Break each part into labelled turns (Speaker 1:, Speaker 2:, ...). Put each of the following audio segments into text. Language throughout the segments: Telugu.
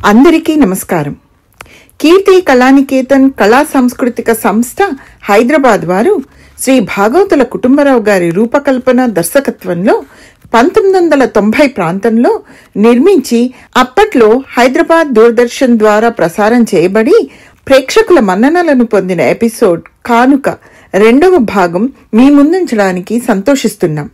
Speaker 1: అందరికీ నమస్కారం. కీర్తి కళానికేతన్ కళా సాంస్కృతిక సంస్థ హైదరాబాద్ వారు శ్రీ భాగవతుల కుటుంబరావు గారి రూపకల్పన దర్శకత్వంలో 1990 ప్రాంతంలో నిర్మించి అప్పట్లో హైదరాబాద్ దూరదర్శన్ ద్వారా ప్రసారం చేయబడి ప్రేక్షకుల మన్ననలను పొందిన ఎపిసోడ్ కానుక 2వ భాగం మీ ముందుంచడానికి సంతోషిస్తున్నాం.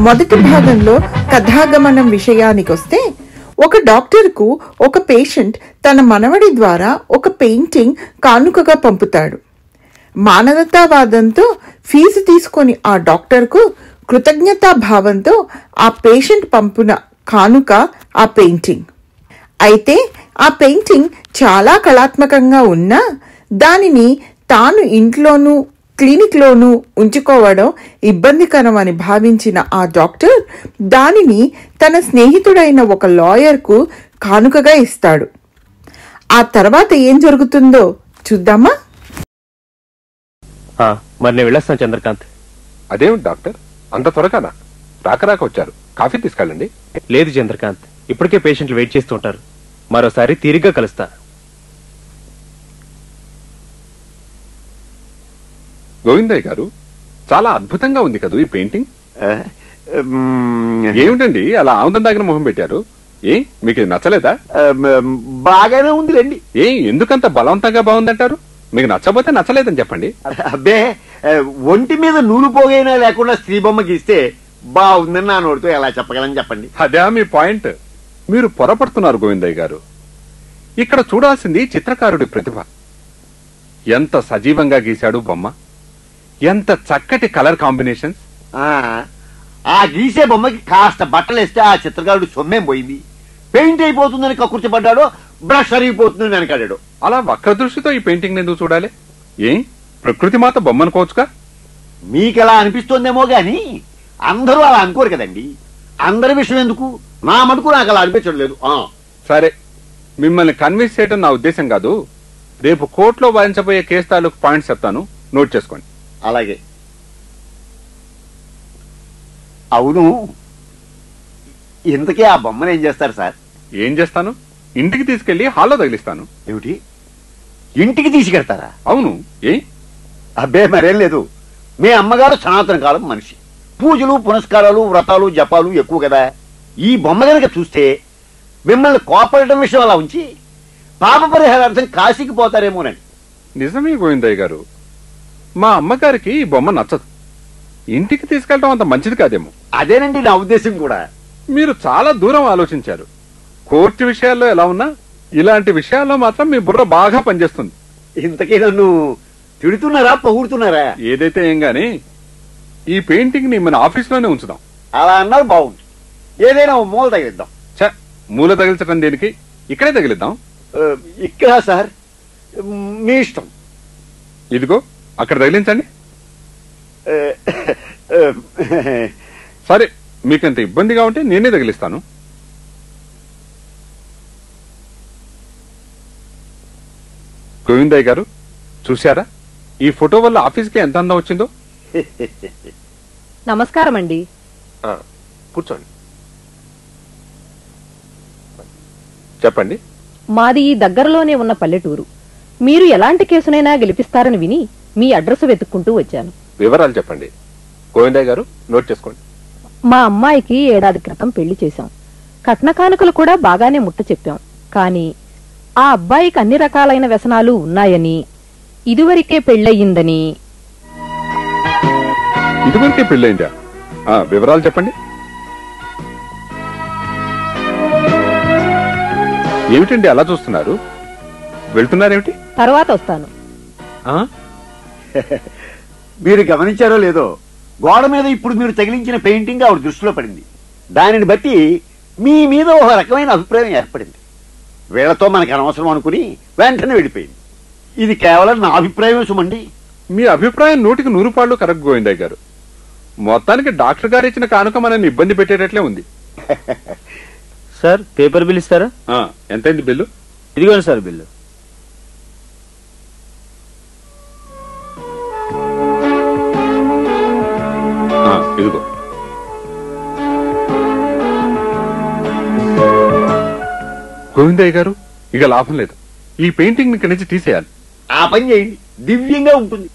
Speaker 1: మొదటి భాగంలో కథాగమనం విషయానికొస్తే, ఒక డాక్టర్కు ఒక పేషెంట్ తన మనవడి ద్వారా ఒక పెయింటింగ్ కానుకగా పంపుతాడు. మానవతావాదంతో ఫీజు తీసుకొని ఆ డాక్టర్కు కృతజ్ఞతాభావంతో ఆ పేషెంట్ పంపిన కానుక ఆ పెయింటింగ్. అయితే ఆ పెయింటింగ్ చాలా కళాత్మకంగా ఉన్నా దానిని తాను ఇంట్లోనూ క్లినిక్లోనూ ఉంచుకోవడం ఇబ్బందికరం అని భావించిన ఆ డాక్టర్ దానిని తన స్నేహితుడైన ఒక లాయర్కు కానుకగా ఇస్తాడు. ఆ తర్వాత ఏం జరుగుతుందో చూద్దామా?
Speaker 2: మరి నేను వెళ్ళొస్తాను చంద్రకాంత్.
Speaker 3: అదేమిటి డాక్టర్, అంత త్వరగానా? రాక వచ్చారు, కాఫీ తీసుకెళ్ళండి.
Speaker 2: లేదు చంద్రకాంత్, ఇప్పటికే పేషెంట్లు వెయిట్ చేస్తూ ఉంటారు. మరోసారి తీరిగ్గా కలుస్తా.
Speaker 3: గోవిందయ్య గారు, చాలా అద్భుతంగా ఉంది కదా ఈ పెయింటింగ్. ఏమిటండి అలా ఆనందం దాగిన మొహం పెట్టారు? మీకు నచ్చలేదా?
Speaker 4: బాగానే ఉంది రండి.
Speaker 3: ఎందుకంత బలవంతంగా బాగుందంటారు? మీకు నచ్చబోతే నచ్చలేదని చెప్పండి.
Speaker 4: అబ్బే, ఒంటి మీద నూలు పోగైనా లేకుండా స్త్రీ బొమ్మ గీస్తే బాగుందని నా నోటితో ఎలా చెప్పగలని చెప్పండి.
Speaker 3: అదే మీ పాయింట్. మీరు పొరపడుతున్నారు గోవిందయ్య గారు. ఇక్కడ చూడాల్సింది చిత్రకారుడి ప్రతిభ. ఎంత సజీవంగా గీశాడు బొమ్మ, ఎంత చక్కటి కలర్ కాంబినేషన్స్.
Speaker 4: ఆ గీసే బొమ్మకి కాస్త బట్టలేస్తే ఆ చిత్రకారుడు సొమ్మేం పోయింది. పెయింట్ అయిపోతుందని కక్కుర్చిపడ్డాడో, బ్రష్ అరిగిపోతుందని వెనకాడాడు.
Speaker 3: అలా వక్ర దృష్టితో ఈ పెయింటింగ్ ఎందుకు చూడాలి? ప్రకృతి మాత బొమ్మనుకోవచ్చుగా.
Speaker 4: మీకెలా అనిపిస్తోందేమో గాని అందరూ అలా అనుకోరు కదండి. అందరి విషయం ఎందుకు, నా మటుకు నాకు అలా అనిపించడం లేదు.
Speaker 3: సరే, మిమ్మల్ని కన్విన్స్ చేయడం నా ఉద్దేశం కాదు. రేపు కోర్టులో వాదించబోయే కేసు తాలూకు పాయింట్స్ చెప్తాను, నోట్ చేసుకోండి.
Speaker 4: అలాగే. అవును, ఇంతకీ ఆ బొమ్మను ఏం చేస్తారు సార్?
Speaker 3: ఏం చేస్తాను? ఇంటికి తీసుకెళ్లి హాల్లో తగిలిస్తాను.
Speaker 4: ఏమిటి, ఇంటికి తీసుకెళ్తారా?
Speaker 3: అవును.
Speaker 4: అబ్బే, మరేం లేదు. మీ అమ్మగారు సనాతన కాలం మనిషి. పూజలు పునస్కారాలు వ్రతాలు జపాలు ఎక్కువ కదా. ఈ బొమ్మ కనుక చూస్తే మిమ్మల్ని కోపడటం విషయం అలా ఉంచి పాప పరిహారార్థం కాశీకి పోతారేమోనండి.
Speaker 3: నిజమే గోవిందయ్య గారు, మా అమ్మగారికి ఈ బొమ్మ నచ్చదు. ఇంటికి తీసుకెళ్ళడం అంత మంచిది కాదేమో.
Speaker 4: అదేనండి నా ఉద్దేశం కూడా.
Speaker 3: మీరు చాలా దూరం ఆలోచించారు. కోర్టు విషయాల్లో ఎలా ఉన్నా ఇలాంటి విషయాల్లో మాత్రం మీ బుర్ర బాగా పనిచేస్తుంది.
Speaker 4: ఇంతకీ నన్ను తిడుతున్నారా పొగుడుతున్నారా?
Speaker 3: ఏదైతే ఏం గానీ ఈ పెయింటింగ్ ని మన ఆఫీస్లోనే ఉంచుదాం.
Speaker 4: అలా అన్నారు బాగుంది. ఏదైనా మూల తగిలిద్దాం.
Speaker 3: మూల తగిలించడం దేనికి? ఇక్కడే తగిలిద్దాం.
Speaker 4: ఇక్కడ సార్, మీ ఇష్టం.
Speaker 3: ఇదిగో అక్కడ తగిలించండి. సరే, మీకంత ఇబ్బందిగా ఉంటే నేనే తగిలిస్తాను. గోవిందయ్య గారు, చూశారా ఈ ఫోటో వల్ల ఆఫీస్కి ఎంత అందం వచ్చిందో?
Speaker 5: నమస్కారం అండి.
Speaker 3: కూర్చోండి. చెప్పండి.
Speaker 5: మాది ఈ దగ్గరలోనే ఉన్న పల్లెటూరు. మీరు ఎలాంటి కేసునైనా గెలిపిస్తారని విని మీ అడ్రస్ వెతుక్కుంటూ వచ్చాను.
Speaker 3: వివరాలు చెప్పండి. గోవిందయ్య గారు, నోట్ చేసుకోండి.
Speaker 5: మా అమ్మాయికి ఏడాది క్రితం పెళ్లి చేశాం. కట్న కానుకలు కూడా బాగానే ముట్ట చెప్పాం. కానీ ఆ అబ్బాయికి అన్ని రకాలైన వ్యసనాలు ఉన్నాయని, ఇదివరకే పెళ్ళయిందని.
Speaker 3: ఇదివరకే పెళ్ళయిందా? వివరాలు చెప్పండి. ఏమిటండి అలా చూస్తున్నారు? వెళ్తున్నారేమిటి?
Speaker 5: తర్వాత వస్తాను.
Speaker 3: ఆ?
Speaker 4: మీరు గమనించారో లేదో, గోడ మీద ఇప్పుడు మీరు తగిలించిన పెయింటింగ్ ఆవిడ దృష్టిలో పడింది. దానిని బట్టి మీ మీద ఒక రకమైన అభిప్రాయం ఏర్పడింది. వీళ్లతో మనకు అనవసరం అనుకుని వెంటనే వెళ్ళిపోయింది. ఇది కేవలం నా అభిప్రాయం సుమండి.
Speaker 3: మీ అభిప్రాయం 100కి 100 పాళ్ళు కరెక్ట్ గోవిందయ్య గారు. మొత్తానికి డాక్టర్ గారు ఇచ్చిన కానుక మనల్ని ఇబ్బంది పెట్టేటట్లే ఉంది.
Speaker 2: సార్ పేపర్ బిల్ ఇస్తారా?
Speaker 3: ఎంతైంది బిల్లు?
Speaker 2: ఇదిగోండి సార్ బిల్లు.
Speaker 3: ఇదిగో. గోవిందయ్య గారు, ఇక లాభం లేదు. ఈ పెయింటింగ్ ఇక్కడి నుంచి తీసేయాలి.
Speaker 4: ఆ పని చేయండి, దివ్యంగా ఉంటుంది.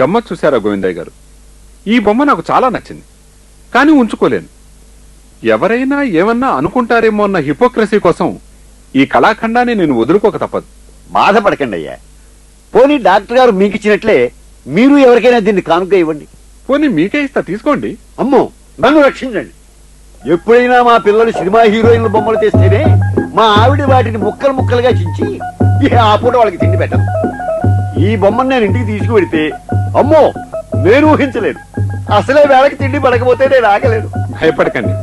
Speaker 3: గమ్మత్ చూశారా గోవిందయ్య గారు? ఈ బొమ్మ నాకు చాలా నచ్చింది, కానీ ఉంచుకోలేను. ఎవరైనా ఏమన్నా అనుకుంటారేమో అన్న హిపోక్రసీ కోసం ఈ కళాఖండాన్ని నేను వదులుకోక తప్పదు.
Speaker 4: బాధపడకండి అయ్యా. పోనీ డాక్టర్ గారు మీకు ఇచ్చినట్లే మీరు ఎవరికైనా దీన్ని కానుక ఇవ్వండి.
Speaker 3: పోనీ మీకే ఇస్తా, తీసుకోండి.
Speaker 4: అమ్మో, నన్ను రక్షించండి. ఎప్పుడైనా మా పిల్లలు సినిమా హీరోయిన్ల బొమ్మలు తెస్తేనే మా ఆవిడ వాటిని ముక్కలు ముక్కలుగా చించి ఆ పూట వాళ్ళకి తిండి పెట్టదు. ఈ బొమ్మను నేను ఇంటికి తీసుకువెడితే అమ్మో, నేను ఊహించలేదు. అసలే వేళకి తిండి పడకపోతే నేను ఆగలేదు.
Speaker 3: భయపడకండి,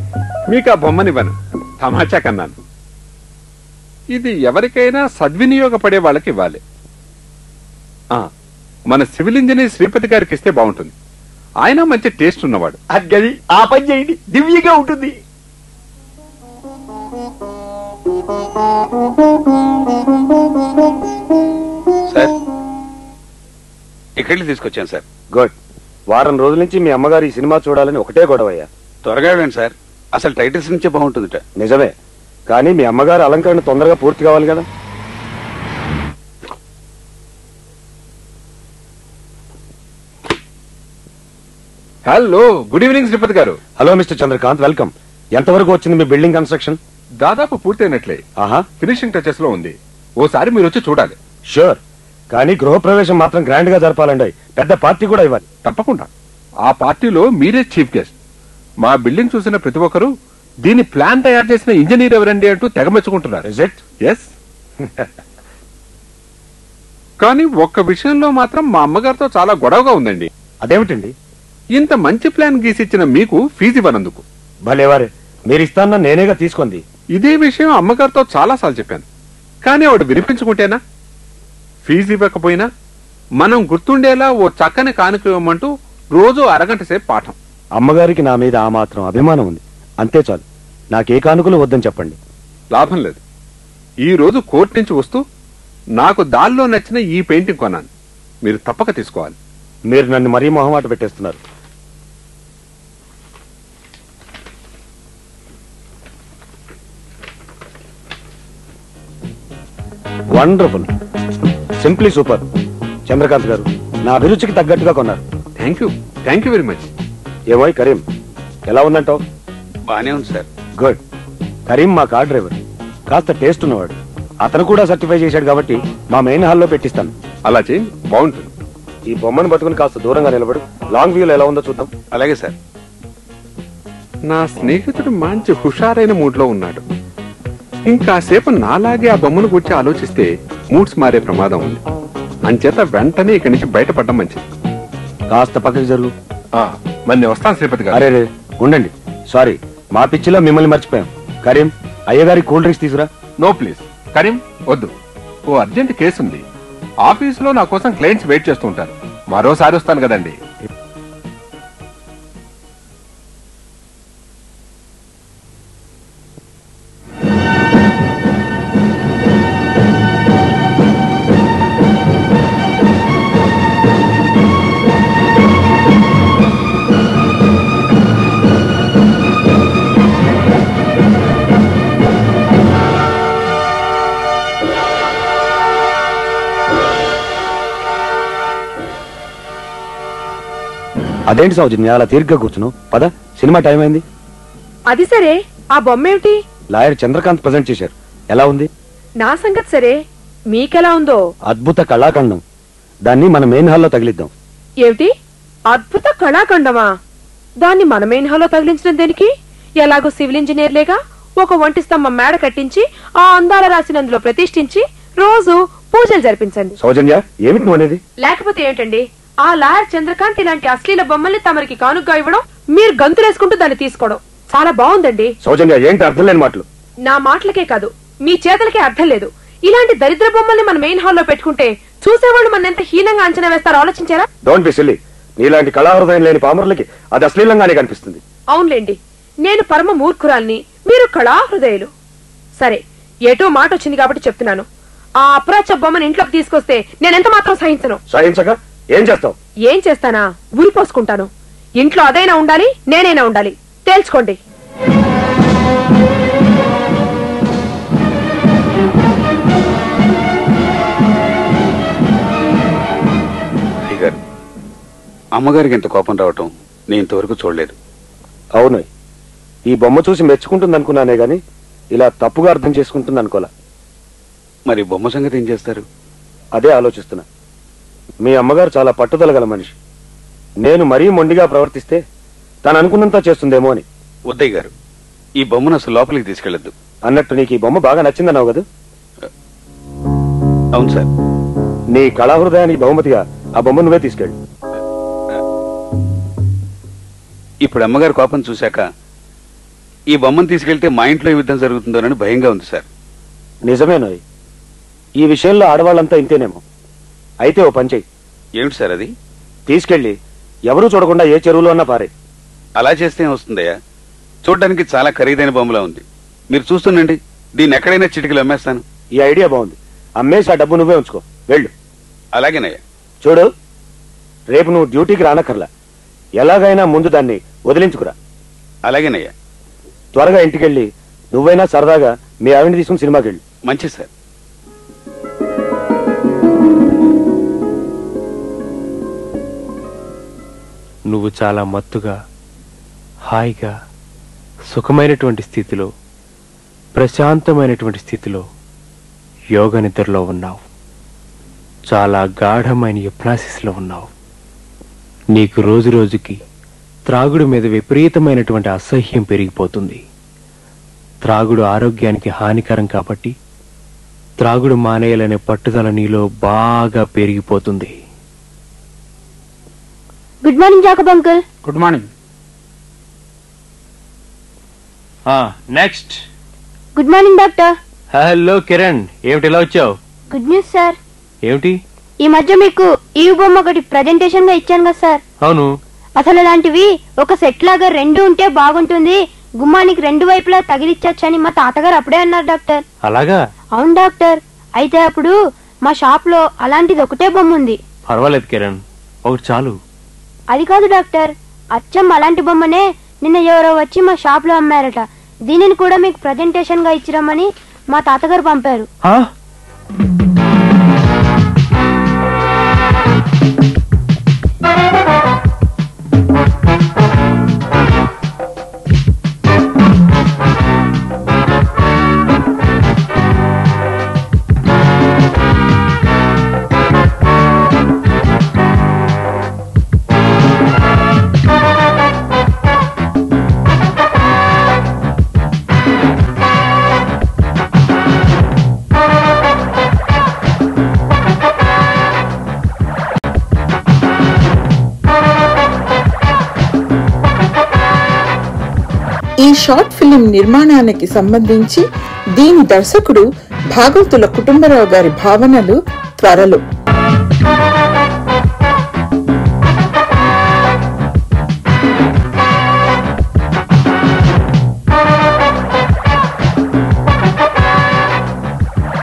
Speaker 3: మీకు ఆ బొమ్మనివ్వను. తమాచా కన్నాను. ఇది ఎవరికైనా సద్వినియోగపడే వాళ్ళకి ఇవ్వాలి. మన సివిల్ ఇంజనీర్ శ్రీపతి గారికి ఇస్తే బాగుంటుంది. ఆయన మంచి టేస్ట్ ఉన్నవాడు.
Speaker 4: అది ఆ పని చేయండి, దివ్యంగా ఉంటుంది.
Speaker 6: సార్, ఇక్కడికి తీసుకొచ్చాను సార్.
Speaker 2: గుడ్. వారం రోజుల నుంచి మీ అమ్మగారు ఈ సినిమా చూడాలని ఒకటే గొడవయ్యా.
Speaker 6: త్వరగా వెళ్ళండి సార్, అసలు టైటిల్స్ నుంచే బాగుంటుందిట.
Speaker 2: నిజమే, కానీ మీ అమ్మగారు అలంకరణ తొందరగా పూర్తి కావాలి కదా.
Speaker 3: హలో, గుడ్ ఈవినింగ్ శ్రీపతి గారు.
Speaker 2: Hello mister Chandrakant, welcome. ఎంతవరకు వచ్చింది మీ బిల్డింగ్ కన్స్ట్రక్షన్?
Speaker 3: దాదాపు పూర్తయినట్లే.
Speaker 2: ఆహా,
Speaker 3: ఫినిషింగ్ టచెస్ లో ఉంది. ఓసారి మీరు వచ్చి చూడాలి.
Speaker 2: షూర్. కానీ గృహప్రవేశం మాత్రం గ్రాండ్ గా జరపాలండి. పెద్ద పార్టీ కూడా ఇవ్వాలి.
Speaker 3: తప్పకుండా. ఆ పార్టీలో మీరే చీఫ్ గెస్ట్. మా బిల్డింగ్ చూసిన ప్రతి ఒక్కరూ దీని ప్లాన్ తయారు చేసిన ఇంజనీర్ ఎవరండి అంటూ తెగమెచ్చుకుంటున్నారు.
Speaker 2: Is it?
Speaker 3: ఎస్. కానీ ఒక్క విషయంలో మాత్రం మా అమ్మగారితో చాలా గొడవగా ఉందండి.
Speaker 2: అదేమిటండి?
Speaker 3: ఇంత మంచి ప్లాన్ గీసిచ్చిన మీకు ఫీజు ఇవ్వనందుకు.
Speaker 2: భలేవారే, మీరు ఇస్తాన్న నేనేగా తీసుకుంది.
Speaker 3: ఇదే విషయం అమ్మగారితో చాలా సార్లు చెప్పాను, కానీ ఆవిడ వినిపించుకుంటేనా? ఫీజు ఇవ్వకపోయినా మనం గుర్తుండేలా ఓ చక్కని కానుక ఇవ్వమంటూ రోజు అరగంట సేపు పాఠం.
Speaker 2: అమ్మగారికి నా మీద ఆ మాత్రం అభిమానం ఉంది, అంతే చాలు. నాకే కానుకలు వద్దని చెప్పండి.
Speaker 3: లాభం లేదు. ఈ రోజు కోర్టు నుంచి వస్తూ నాకు దానిలో నచ్చిన ఈ పెయింటింగ్ కొన్నాను. మీరు తప్పక తీసుకోవాలి.
Speaker 2: మీరు నన్ను మరీ మొహమాట పెట్టేస్తున్నారు. Wonderful, simply super. చంద్రకాంత్ గారు నా అభిరుచికి తగ్గట్టుగా కొన్నారు.
Speaker 3: Thank you very much.
Speaker 2: ఏమోయ్ కరీం, ఎలా ఉందంటావు?
Speaker 6: బానే ఉంది సార్.
Speaker 2: గుడ్. కరీం మా కార్ డ్రైవర్, కాస్త టేస్ట్ ఉన్నవాడు. అతను కూడా సర్టిఫై చేశాడు కాబట్టి మా మెయిన్ హాల్లో పెట్టిస్తాను.
Speaker 3: అలా చేయండి, బాగుంటుంది.
Speaker 2: ఈ బొమ్మను పట్టుకుని కాస్త దూరంగా నిలబడు. లాంగ్ వ్యూలో ఎలా ఉందో చూద్దాం.
Speaker 6: అలాగే సార్.
Speaker 3: నా స్నేహితుడు మంచి హుషారైన మూడ్ లో ఉన్నాడు. ఇంకాసేపు నాలాగే ఆ బొమ్మను గురించి ఆలోచిస్తే మూడ్స్ మారే ప్రమాదం ఉంది. అంచేత వెంటనే ఇక్కడి నుంచి బయటపడడం మంచిది.
Speaker 2: కాస్త పక్కకి జరుగు.
Speaker 3: మరి నేను వస్తాను శ్రీపతి గారు.
Speaker 2: అరే ఉండండి, సారీ, మా పిచ్చిలో మిమ్మల్ని మర్చిపోయాం. కరీం, అయ్యగారి కూల్ డ్రింక్స్ తీసుకురా.
Speaker 3: నో ప్లీజ్ కరీం, వద్దు. ఓ అర్జెంట్ కేసు ఉంది. ఆఫీసులో నా కోసం క్లయింట్స్ వెయిట్ చేస్తూ ఉంటారు. మరోసారి వస్తాను కదండి.
Speaker 2: అదేంటి సౌజన్య అలా తీరిగ్గా కూర్చున్నావు? పద, సినిమా టైం అయింది.
Speaker 7: అది సరే, ఆ బొమ్మ ఏమిటి?
Speaker 2: లాయర్ చంద్రకాంత్ ప్రజెంట్ చేశారు. ఎలా ఉంది?
Speaker 7: నా సంగతి సరే, మీకెలా ఉందో?
Speaker 2: అద్భుత కళాఖండం. దాన్ని మన మెయిన్ హాల్లో తగిలిద్దాం.
Speaker 7: ఏమిటి, అద్భుత కళాఖండమా? దాన్ని మన మెయిన్ హాల్లో తగిలించడం దేనికి? ఎలాగో సివిల్ ఇంజనీర్లేగా ఒక ఒంటి స్తంభం మేడ కట్టించి ఆ అందాల రాసినందులో ప్రతిష్ఠించి రోజు పూజలు జరిపించండి.
Speaker 2: సౌజన్య, ఏమిటి నువ్వు అనేది?
Speaker 7: లేకపోతే ఏంటండి, ఆ లాయర్ చంద్రకాంత్ ఇలాంటి అశ్లీల బొమ్మల్ని తమరికి కానుగ్గా ఇవ్వడం, మీరు గంతులేసుకుంటూ దాన్ని తీసుకోవడం చాలా బాగుందండి.
Speaker 2: సౌజన్య, ఏంటి అర్థం లేని మాటలు?
Speaker 7: నా మాటలకే కాదు, మీ చేతలకే అర్థం లేదు. ఇలాంటి దరిద్ర బొమ్మల్ని మన మెయిన్ హాల్లో పెట్టుకుంటే చూసేవాళ్ళు మన ఎంత హీనంగా అంచనా వేస్తారో ఆలోచించారా?
Speaker 2: Don't be silly. నీలాంటి కళాహృదయం లేని పామరులకి అది అశ్లీలంగానే కనిపిస్తుంది.
Speaker 7: అవునులేండి, నేను పరమ మూర్ఖురాల్ని, మీరు కళాహృదయులు. సరే, ఏటో మాట వచ్చింది కాబట్టి చెప్తున్నాను. ఆ అప్రాచ బొమ్మను ఇంట్లోకి తీసుకొస్తే నేనెంత మాత్రం సహించను.
Speaker 2: సహించక ఏం చేస్తావు?
Speaker 7: ఏం చేస్తానా? ఉరిపోసుకుంటాను. ఇంట్లో అదైనా ఉండాలి, నేనైనా ఉండాలి. తేల్చుకోండి.
Speaker 6: అమ్మగారికి ఎంత కోపం రావటం నేను ఇంతవరకు చూడలేదు.
Speaker 2: అవును, ఈ బొమ్మ చూసి మెచ్చుకుంటుంది అనుకున్నానే గాని ఇలా తప్పుగా అర్థం చేసుకుంటుంది అనుకోలే.
Speaker 6: మరి బొమ్మ సంగతి ఏం చేస్తారు?
Speaker 2: అదే ఆలోచిస్తున్నా. మీ అమ్మగారు చాలా పట్టుదల గల మనిషి. నేను మరీ మొండిగా ప్రవర్తిస్తే తను అనుకున్నంత చేస్తుందేమో అని.
Speaker 6: ఉద్దయ్ గారు, ఈ బొమ్మను అసలు లోపలికి తీసుకెళ్లొద్దు.
Speaker 2: అన్నట్టు నీకు ఈ బొమ్మ బాగా నచ్చిందన్నావు కదా?
Speaker 6: అవును సార్.
Speaker 2: నీ కళాహృదయానికి బహుమతిగా ఆ బొమ్మ నువ్వే తీసుకెళ్ళు.
Speaker 6: ఇప్పుడు అమ్మగారి కోపం చూశాక ఈ బొమ్మను తీసుకెళ్తే మా ఇంట్లో యుద్ధం జరుగుతుందోనని భయంగా ఉంది సార్.
Speaker 2: నిజమేనోయ్, ఈ విషయంలో ఆడవాళ్ళంతా ఇంతేనేమో. అయితే ఓ పని చెయ్యి.
Speaker 6: ఏమిటి సార్ అది?
Speaker 2: తీసుకెళ్లి ఎవరూ చూడకుండా ఏ చెరువులో అన్నా పారే.
Speaker 6: అలా చేస్తే వస్తుందయ్యా? చూడ్డానికి చాలా ఖరీదైన బొమ్మలా ఉంది. మీరు చూస్తుండండి, దీన్ని ఎక్కడైనా చిటికలు అమ్మేస్తాను.
Speaker 2: ఈ ఐడియా బాగుంది. అమ్మేసి ఆ డబ్బు నువ్వే ఉంచుకో. వెళ్ళు.
Speaker 6: అలాగేనయ్యా.
Speaker 2: చూడు, రేపు నువ్వు డ్యూటీకి రానక్కర్లా. ఎలాగైనా ముందు దాన్ని వదిలించుకురా.
Speaker 6: అలాగేనయ్యా.
Speaker 2: త్వరగా ఇంటికెళ్ళి నువ్వైనా సరదాగా మీ ఆవిడని తీసుకుని సినిమాకి వెళ్ళు.
Speaker 6: మంచిది సార్.
Speaker 8: నువ్వు చాలా మత్తుగా, హాయిగా, సుఖమైనటువంటి స్థితిలో, ప్రశాంతమైనటువంటి స్థితిలో యోగ నిద్రలో ఉన్నావు. చాలా గాఢమైన హిప్నాసిస్లో ఉన్నావు. నీకు రోజు రోజుకి త్రాగుడు మీద విపరీతమైనటువంటి అసహ్యం పెరిగిపోతుంది. త్రాగుడు ఆరోగ్యానికి హానికరం కాబట్టి త్రాగుడు మానేయాలనే పట్టుదల నీలో బాగా పెరిగిపోతుంది.
Speaker 9: Good morning Jacob uncle.
Speaker 10: Good morning.
Speaker 8: Next.
Speaker 9: Good morning doctor.
Speaker 8: Hello Kiran, ఏమిటి ఇలా వచ్చావు?
Speaker 9: Good news sir.
Speaker 8: ఏమిటి?
Speaker 9: ఈ మధ్య మీకు ఈ బొమ్మ ఒకటి ప్రెజెంటేషన్ గా ఇచ్చాను కదా సార్.
Speaker 8: అవును.
Speaker 9: అసలు అలాంటివి ఒక సెట్ లాగా రెండు ఉంటే బాగుంటుంది, గుమ్మానికి రెండు వైపులా తగిలిచ్చని మా తాతగారు అప్పుడే అన్నారు డాక్టర్.
Speaker 8: అలాగా?
Speaker 9: అవును డాక్టర్. అయితే అప్పుడు మా షాప్ లో అలాంటిది ఒకటే బొమ్మ ఉంది.
Speaker 8: పర్వాలేదు కిరణ్, ఒకటి చాలు.
Speaker 9: అది కాదు డాక్టర్, అచ్చం అలాంటి బొమ్మనే నిన్న ఎవరో వచ్చి మా షాప్ లో అమ్మారట. దీనిని కూడా మీకు ప్రెజెంటేషన్ గా ఇచ్చిరమ్మని మా తాతగారు పంపారు.
Speaker 1: ఈ షార్ట్ ఫిలిం నిర్మాణానికి సంబంధించి దీని దర్శకుడు భాగవతుల కుటుంబరావు గారి భావనలు త్వరలో.